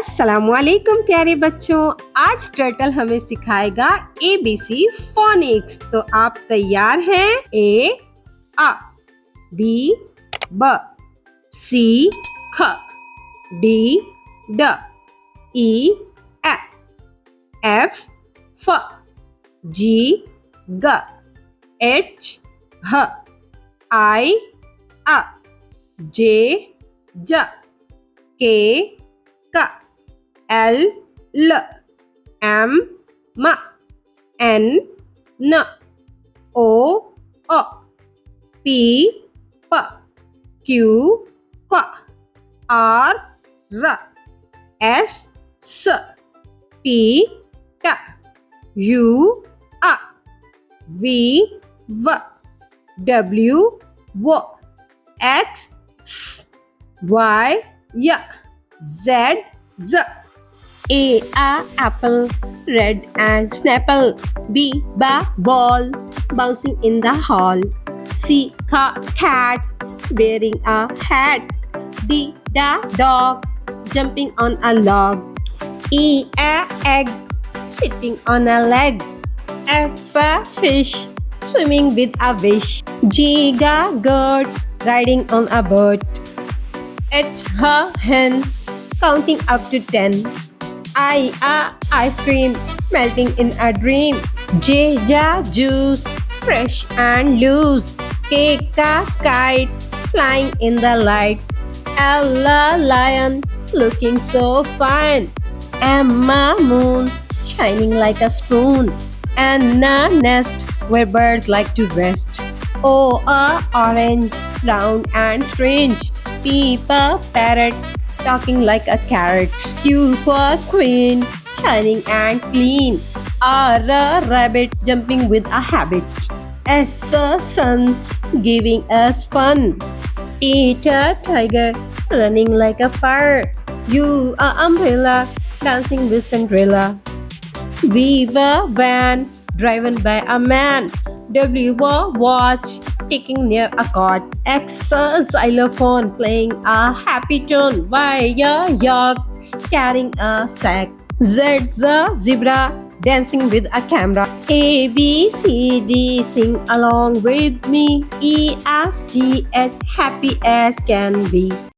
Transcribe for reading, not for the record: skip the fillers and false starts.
अस्सलामुअलैकुम प्यारे बच्चों। आज टर्टल हमें सिखाएगा ABC फोनिक्स। तो आप तैयार हैं? A A, B B, C ख, D D, E A, F F, G G, H H, I A, J J, K K, L L, M M, N N, O O, P P, Q Q, R R, S S, T T, U A, V W, W W, X S, Y Y, Z Z. A apple, red and snapple. B ball, bouncing in the hall. C cat, wearing a hat. D dog, jumping on a log. E egg, sitting on a leg. F fish, swimming with a wish. G goat, riding on a bird. H hen, counting up to 10. I ice cream, melting in a dream. J juice, fresh and loose. K kite, flying in the light. L lion, looking so fine. M moon, shining like a spoon. N nest, where birds like to rest. O orange, round and strange. P parrot, talking like a carrot. Q for queen, shining and clean. R rabbit, jumping with a habit. S sun, giving us fun. T tiger, running like a fire. U umbrella, dancing with Cinderella. V van, driven by a man. W watch, ticking near a cot. X xylophone, playing a happy tune. Y yak, carrying a sack. Z zebra, dancing with a camera. A B C D, sing along with me. E F G H, happy as can be.